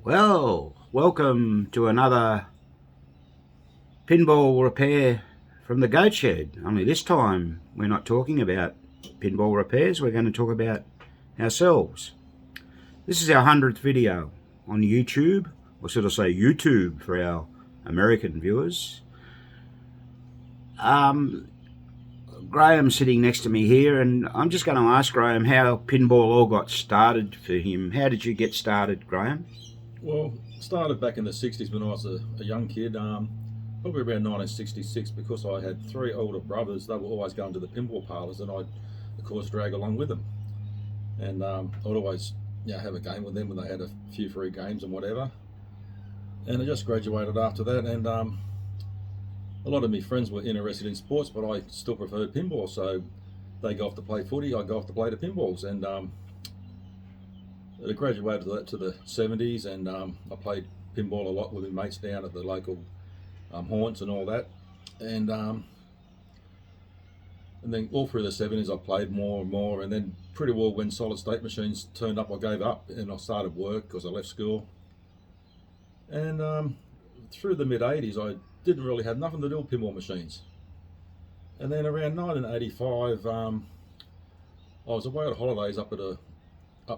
Well, welcome to another pinball repair from the Goat Shed. Only this time we're not talking about pinball repairs, we're going to talk about ourselves. This is our 100th video on YouTube, or should I say YouTube for our American viewers. Graham's sitting next to me here, and I'm just going to ask Graham how pinball all got started for him. How did you get started, Graham? Well, started back in the 60s when I was a young kid, probably around 1966, because I had three older brothers. They were always going to the pinball parlours, and I'd, of course, drag along with them. And I'd always have a game with them when they had a few free games and whatever. And I just graduated after that, and a lot of my friends were interested in sports, but I still preferred pinball. So they go off to play footy, I go off to play the pinballs. And I graduated to the 70s, and I played pinball a lot with my mates down at the local haunts and all that. And then all through the 70s I played more and more, and then pretty well when solid state machines turned up I gave up and I started work because I left school. And through the mid 80s I didn't really have nothing to do with pinball machines. And then around 1985 I was away on holidays up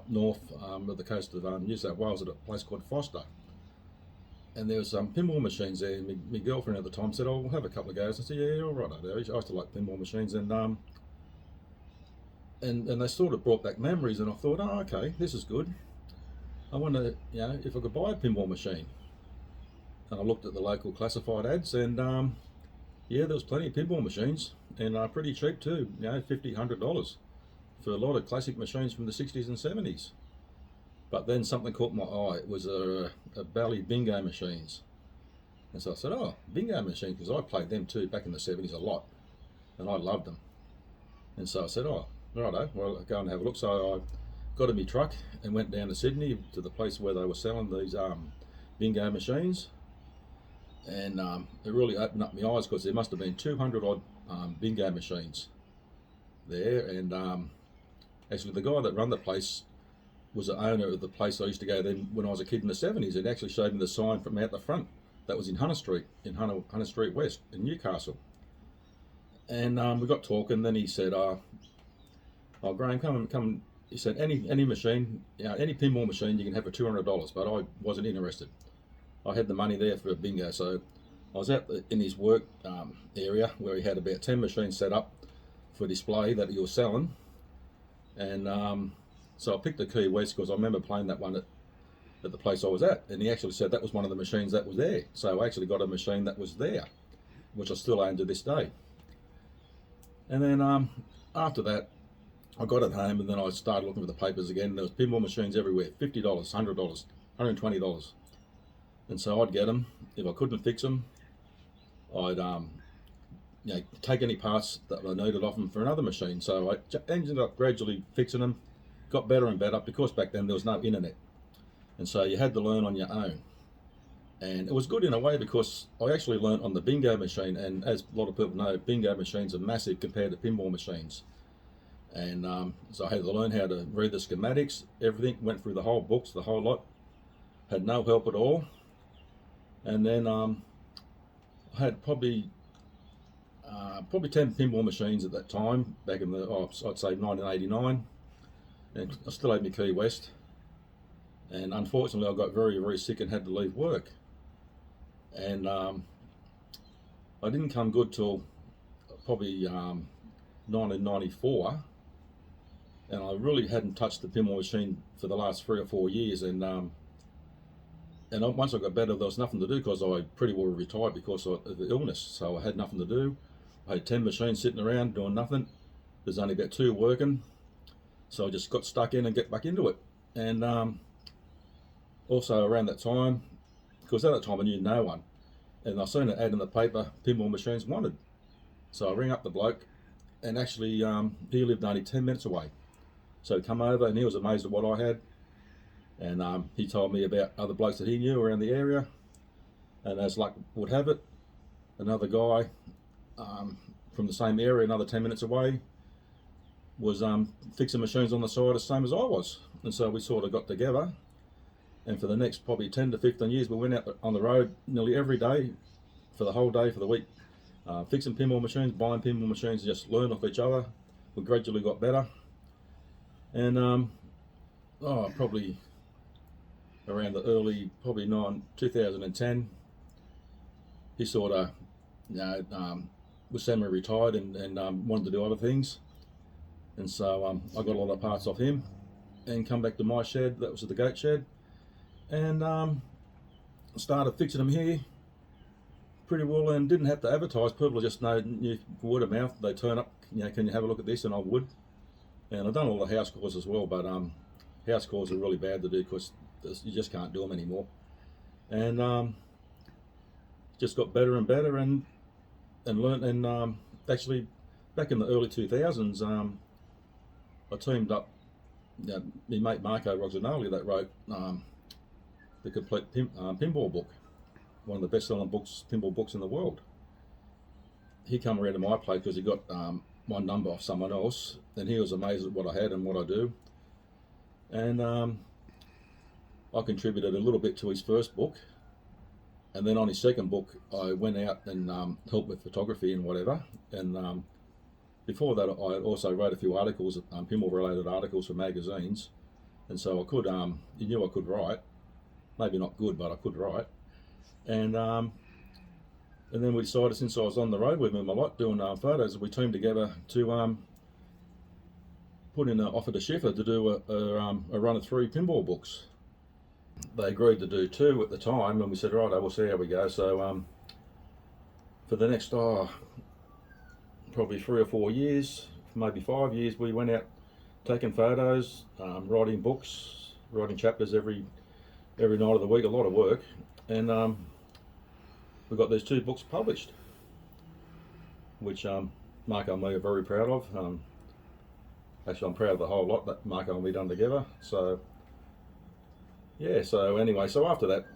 north at the coast of New South Wales at a place called Foster, and there was some pinball machines there. My girlfriend at the time said, "Oh, we'll have a couple of goes." I said, "Yeah, all right." I used to like pinball machines, and they sort of brought back memories, and I thought, "Oh, okay, this is good. I wonder, if I could buy a pinball machine." And I looked at the local classified ads, and there was plenty of pinball machines, and pretty cheap too. $50, $100 for a lot of classic machines from the 60s and 70s. But then something caught my eye. It was a Bally bingo machines. And so I said, "Oh, bingo machines," because I played them too back in the 70s a lot, and I loved them. And so I said, "Oh, righto, well, I'll go and have a look." So I got in my truck and went down to Sydney to the place where they were selling these bingo machines. And it really opened up my eyes, because there must have been 200 odd bingo machines there. And actually, the guy that ran the place was the owner of the place I used to go then when I was a kid in the 70s. It actually showed me the sign from out the front. That was in Hunter Street, Hunter Street West in Newcastle. And we got talking. Then he said, "Oh, Graham, come." He said, "Any machine, any pinball machine, you can have for $200." But I wasn't interested. I had the money there for a bingo, so I was out in his work area where he had about 10 machines set up for display that he was selling. And so I picked the Key West because I remember playing that one at the place I was at, and he actually said that was one of the machines that was there. So I actually got a machine that was there, which I still own to this day. And then after that, I got it home, and then I started looking for the papers again. There was pinball machines everywhere, $50, $100, $120. And so I'd get them. If I couldn't fix them, I'd take any parts that I needed off them for another machine. So I ended up gradually fixing them, got better and better, because back then there was no internet, and so you had to learn on your own. And it was good in a way, because I actually learned on the bingo machine, and as a lot of people know, bingo machines are massive compared to pinball machines. And so I had to learn how to read the schematics, everything, went through the whole books, the whole lot, had no help at all. And then I had probably 10 pinball machines at that time, back in I'd say 1989, and I still had my Key West. And unfortunately, I got very, very sick and had to leave work. And I didn't come good till probably 1994, and I really hadn't touched the pinball machine for the last 3 or 4 years. And once I got better, there was nothing to do, because I pretty well retired because of the illness. So I had nothing to do. I had 10 machines sitting around doing nothing. There's only about 2 working. So I just got stuck in and get back into it. And also around that time, because at that time I knew no one, and I seen an ad in the paper, pinball machines wanted. So I rang up the bloke, and actually he lived only 10 minutes away. So he come over, and he was amazed at what I had. And he told me about other blokes that he knew around the area. And as luck would have it, another guy from the same area, another 10 minutes away, was fixing machines on the side the same as I was. And so we sort of got together, And for the next probably 10 to 15 years, we went out on the road nearly every day for the whole day, for the week, fixing pinball machines, buying pinball machines, just learn off each other. We gradually got better. And probably around the early, probably 2010, he sort of, was semi-retired and wanted to do other things. And so I got a lot of parts off him and come back to my shed, that was at the goat shed, and started fixing them here pretty well, and didn't have to advertise. People just know, word of mouth, they turn up, can you have a look at this? And I would. And I've done all the house calls as well, but house calls are really bad to do because you just can't do them anymore. And just got better and better and learnt. And actually, back in the early 2000s, I teamed up, my mate Marco Rogginoli, that wrote the complete pinball book, one of the best-selling pinball books in the world. He come around to my place because he got my number off someone else, and he was amazed at what I had and what I do. And I contributed a little bit to his first book, and then on his second book, I went out and helped with photography and whatever. And before that, I also wrote a few articles, pinball-related articles for magazines, and so I could. He knew I could write, maybe not good, but I could write. And then we decided, since I was on the road with him a lot doing photos, we teamed together to put in an offer to Schiffer to do a run of 3 pinball books. They agreed to do 2 at the time, and we said, right, we'll see how we go. So for the next probably 3 or 4 years, maybe 5 years, we went out taking photos, writing books, writing chapters every night of the week, a lot of work. And we got these 2 books published, which Marco and me are very proud of. Actually, I'm proud of the whole lot that Marco and me done together. So yeah, so anyway, so after that,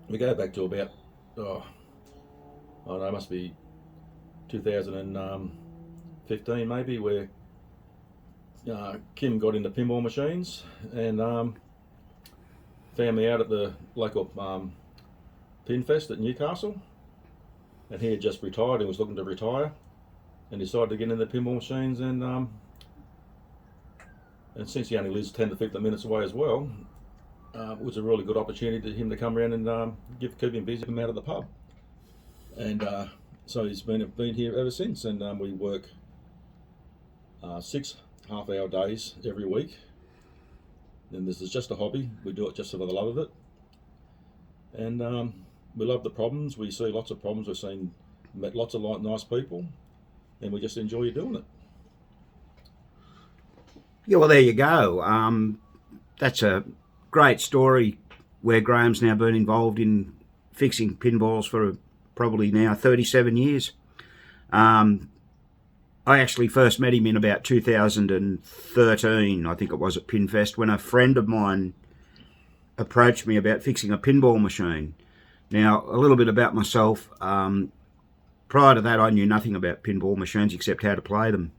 we go back to about, I don't know, it must be 2015 maybe, where Kim got into pinball machines and found me out at the local Pinfest at Newcastle, and he had just retired and was looking to retire, and decided to get into pinball machines. And since he only lives 10 to 15 minutes away as well, it was a really good opportunity to him to come around and keep him busy, come out of the pub. And so he's been here ever since, and we work 6 half-hour days every week. And this is just a hobby. We do it just for the love of it. And we love the problems. We see lots of problems. Met lots of nice people, and we just enjoy doing it. Yeah, well, there you go. That's a great story where Graham's now been involved in fixing pinballs for probably now 37 years. I actually first met him in about 2013, I think it was, at Pinfest, when a friend of mine approached me about fixing a pinball machine. Now, a little bit about myself. Prior to that, I knew nothing about pinball machines except how to play them.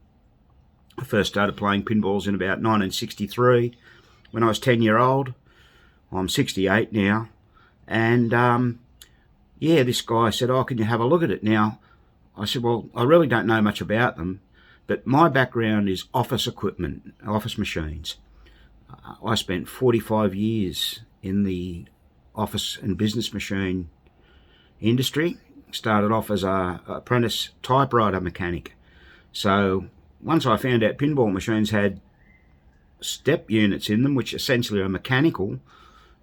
I first started playing pinballs in about 1963 when I was 10-year-old. I'm 68 now. And yeah, this guy said, oh, can you have a look at it? Now, I said, well, I really don't know much about them, but my background is office equipment, office machines. I spent 45 years in the office and business machine industry. Started off as an apprentice typewriter mechanic. So once I found out pinball machines had step units in them, which essentially are mechanical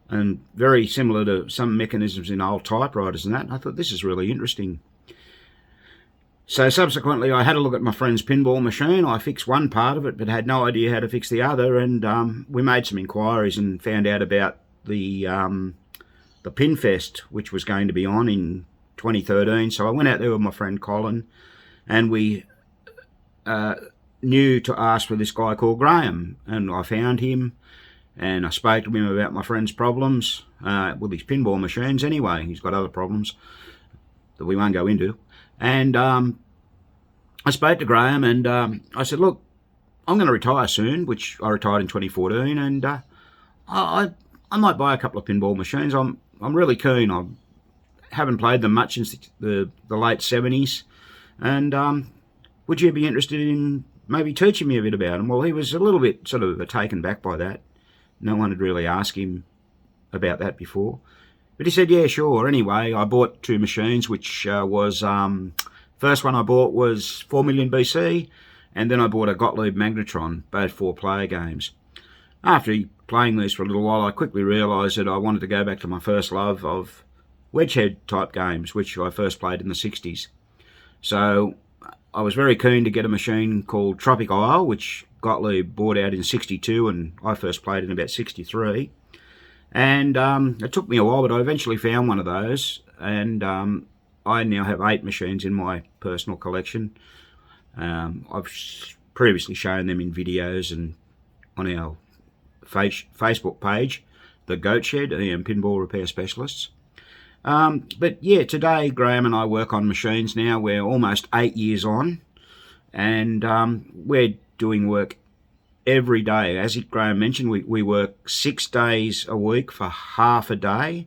and very similar to some mechanisms in old typewriters and that, I thought this is really interesting. So subsequently I had a look at my friend's pinball machine. I fixed one part of it but had no idea how to fix the other, and we made some inquiries and found out about the Pinfest, which was going to be on in 2013. So I went out there with my friend Colin, and we knew to ask for this guy called Graham, and I found him and I spoke to him about my friend's problems with his pinball machines. Anyway, he's got other problems that we won't go into. And I spoke to Graham, and I said, look, I'm going to retire soon, which I retired in 2014, and I I might buy a couple of pinball machines. I'm really keen. I haven't played them much since the late 70s. And would you be interested in maybe teaching me a bit about them? Well, he was a little bit sort of taken back by that. No one had really asked him about that before. But he said, yeah, sure. Anyway, I bought 2 machines, which was... first one I bought was 4 million BC, and then I bought a Gottlieb Magnetron, both 4-player games. After playing these for a little while, I quickly realised that I wanted to go back to my first love of wedgehead type games, which I first played in the 60s. So I was very keen to get a machine called Tropic Isle, which Gottlieb bought out in 62 and I first played in about 63. And it took me a while, but I eventually found one of those, and I now have 8 machines in my personal collection. I've previously shown them in videos and on our Facebook page, The Goat Shed, Pinball Repair Specialists. But yeah, today Graham and I work on machines now. We're almost 8 years on, and we're doing work every day. As Graham mentioned, we work 6 days a week for half a day.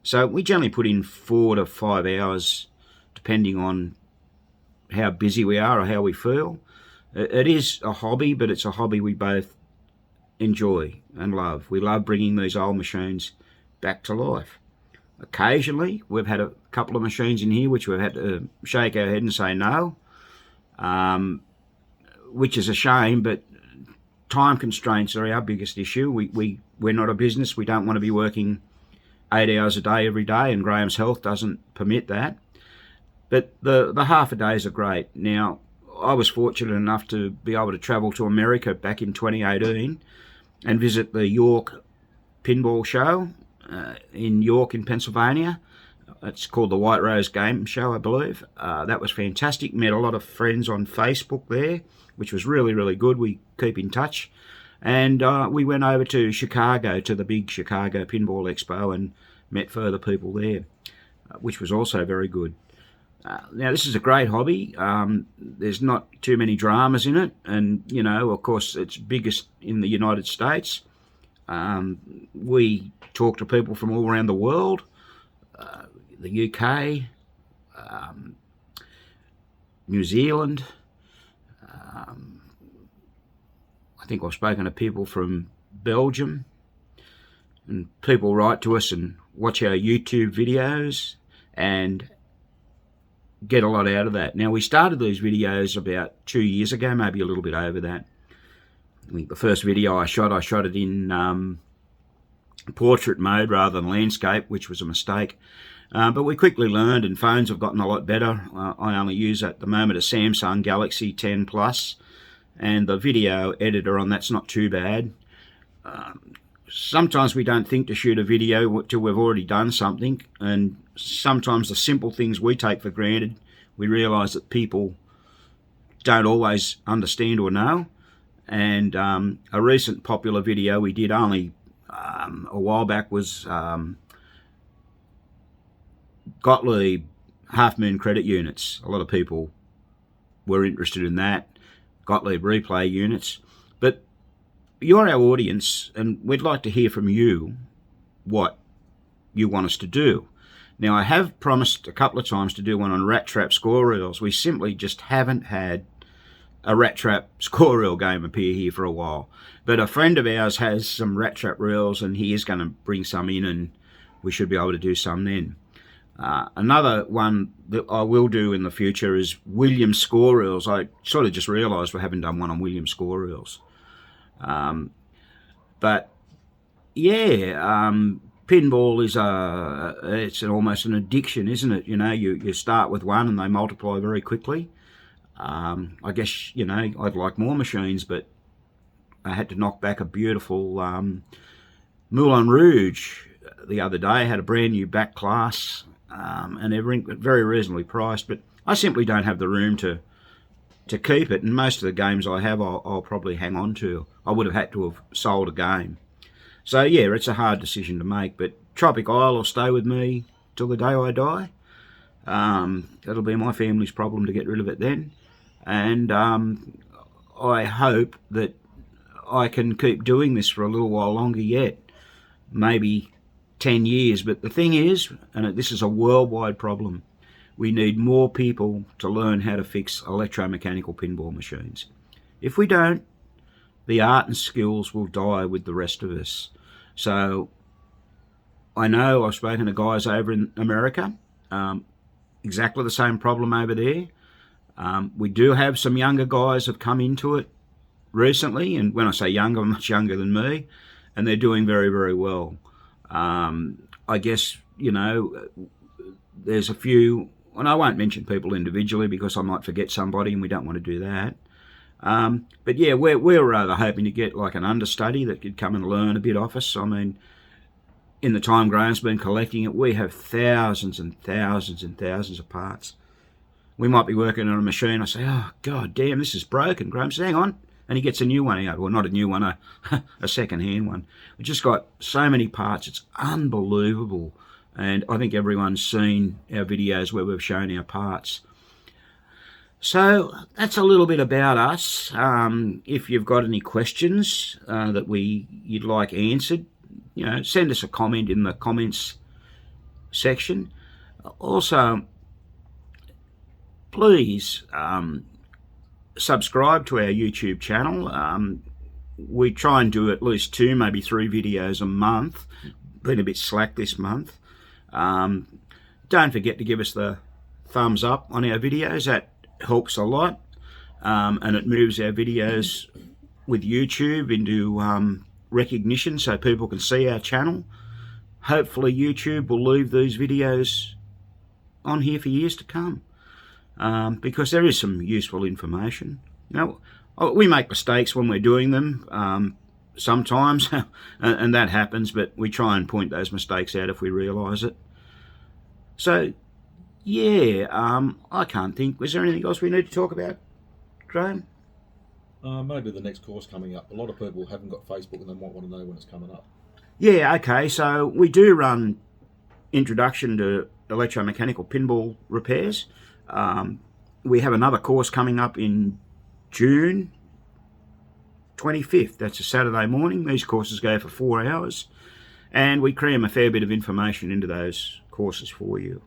So we generally put in 4 to 5 hours, depending on how busy we are or how we feel. It is a hobby, but it's a hobby we both enjoy and love. We love bringing these old machines back to life. Occasionally, we've had a couple of machines in here which we've had to shake our head and say no, which is a shame, but time constraints are our biggest issue. We're not a business. We don't want to be working 8 hours a day every day, and Graham's health doesn't permit that. But the half a days are great. Now, I was fortunate enough to be able to travel to America back in 2018 and visit the York Pinball Show in York in Pennsylvania. It's called the White Rose Game Show, I believe. That was fantastic. Met a lot of friends on Facebook there, which was really, really good. We keep in touch. And we went over to Chicago, to the big Chicago Pinball Expo, and met further people there, which was also very good. Now, this is a great hobby. There's not too many dramas in it. And, you know, of course, it's biggest in the United States. We talk to people from all around the world, the UK, New Zealand. I think I've spoken to people from Belgium, and people write to us and watch our YouTube videos and get a lot out of that. Now, we started these videos about 2 years ago, maybe a little bit over that. I think the first video I shot it in portrait mode rather than landscape, which was a mistake. But we quickly learned, and phones have gotten a lot better. I only use at the moment a Samsung Galaxy 10 Plus, and the video editor on that's not too bad. Sometimes we don't think to shoot a video till we've already done something, and sometimes the simple things we take for granted, we realise that people don't always understand or know. And a recent popular video we did only a while back was Gottlieb half-moon credit units. A lot of people were interested in that, Gottlieb replay units. But you're our audience, and we'd like to hear from you what you want us to do. Now, I have promised a couple of times to do one on Rat Trap score reels. We simply just haven't had a Rat Trap score reel game appear here for a while. But a friend of ours has some Rat Trap reels, and he is going to bring some in, and we should be able to do some then. Another one that I will do in the future is Williams score reels. I sort of just realised we haven't done one on Williams score reels. But yeah, pinball is it's almost an addiction, isn't it? You know, you start with one and they multiply very quickly. I guess, you know, I'd like more machines, but I had to knock back a beautiful Moulin Rouge the other day. I had a brand new back class and everything, but very reasonably priced. But I simply don't have the room to keep it, and most of the games I have I'll probably hang on to. I would have had to have sold a game. So yeah, it's a hard decision to make, but Tropic Isle will stay with me till the day I die. That'll be my family's problem to get rid of it then. And I hope that I can keep doing this for a little while longer yet. maybe 10 years. But the thing is, and this is a worldwide problem, we need more people to learn how to fix electromechanical pinball machines. If we don't, the art and skills will die with the rest of us. So I know I've spoken to guys over in America, exactly the same problem over there. We do have some younger guys have come into it recently, and when I say younger, much younger than me, and they're doing very, very well. I guess, you know, there's a few, and I won't mention people individually because I might forget somebody, and we don't want to do that. But yeah, we're rather hoping to get like an understudy that could come and learn a bit off us. I mean, in the time Graham's been collecting it, we have thousands and thousands and thousands of parts. We might be working on a machine. I say, oh, God damn, this is broken. Graham says, hang on. And he gets a new one out. Well, not a new one, a second-hand one. We've just got so many parts. It's unbelievable. And I think everyone's seen our videos where we've shown our parts. So that's a little bit about us. If you've got any questions that you'd like answered, you know, send us a comment in the comments section. Also, please subscribe to our YouTube channel. We try and do at least 2, maybe 3 videos a month. Been a bit slack this month. Don't forget to give us the thumbs up on our videos. That helps a lot, and it moves our videos with YouTube into recognition so people can see our channel. Hopefully YouTube will leave these videos on here for years to come. Because there is some useful information. You know, we make mistakes when we're doing them sometimes, and that happens, but we try and point those mistakes out if we realise it. So, yeah, I can't think. Was there anything else we need to talk about, Graham? Maybe the next course coming up. A lot of people haven't got Facebook and they might want to know when it's coming up. Yeah, okay, so we do run Introduction to Electromechanical Pinball Repairs. We have another course coming up in June 25th. That's a Saturday morning. These courses go for 4 hours, and we cram a fair bit of information into those courses for you.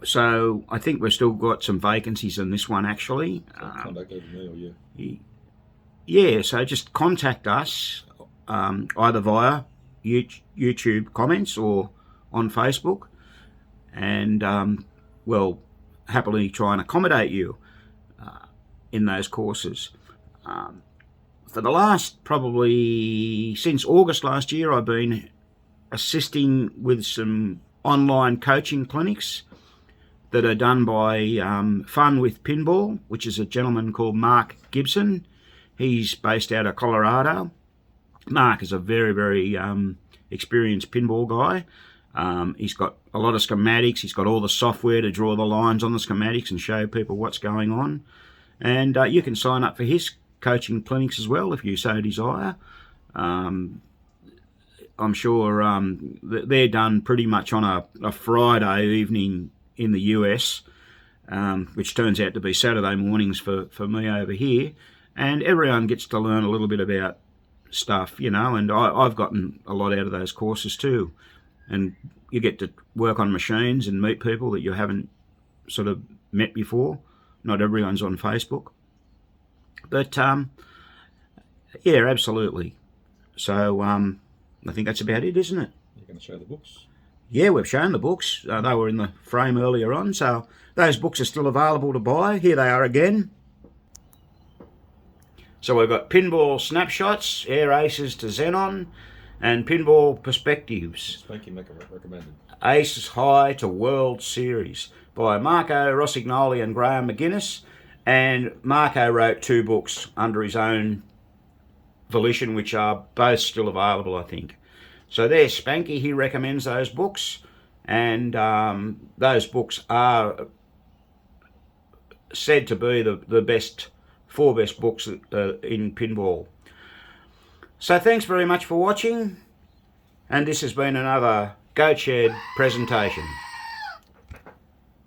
So I think we've still got some vacancies in this one, actually. Contact either me or you. Yeah, so just contact us either via YouTube comments or on Facebook, and we'll happily try and accommodate you in those courses. For the last, probably since August last year, I've been assisting with some online coaching clinics that are done by Fun with Pinball, which is a gentleman called Mark Gibson. He's based out of Colorado. Mark is a very, very experienced pinball guy. He's got a lot of schematics. He's got all the software to draw the lines on the schematics and show people what's going on. And you can sign up for his coaching clinics as well if you so desire. I'm sure they're done pretty much on a Friday evening in the US, which turns out to be Saturday mornings for me over here. And everyone gets to learn a little bit about stuff, you know, and I've gotten a lot out of those courses too. And you get to work on machines and meet people that you haven't sort of met before. Not everyone's on Facebook. But, yeah, absolutely. So, I think that's about it, isn't it? You're going to show the books? Yeah, we've shown the books. They were in the frame earlier on, so those books are still available to buy. Here they are again. So we've got Pinball Snapshots, Air Aces to Xenon, and Pinball Perspectives. Spanky recommended. Aces High to World Series by Marco Rossignoli and Graham McGuinness. And Marco wrote 2 books under his own volition, which are both still available, I think. So there's Spanky. He recommends those books, and those books are said to be the best 4 best books in pinball. So thanks very much for watching, and this has been another Goatshed presentation.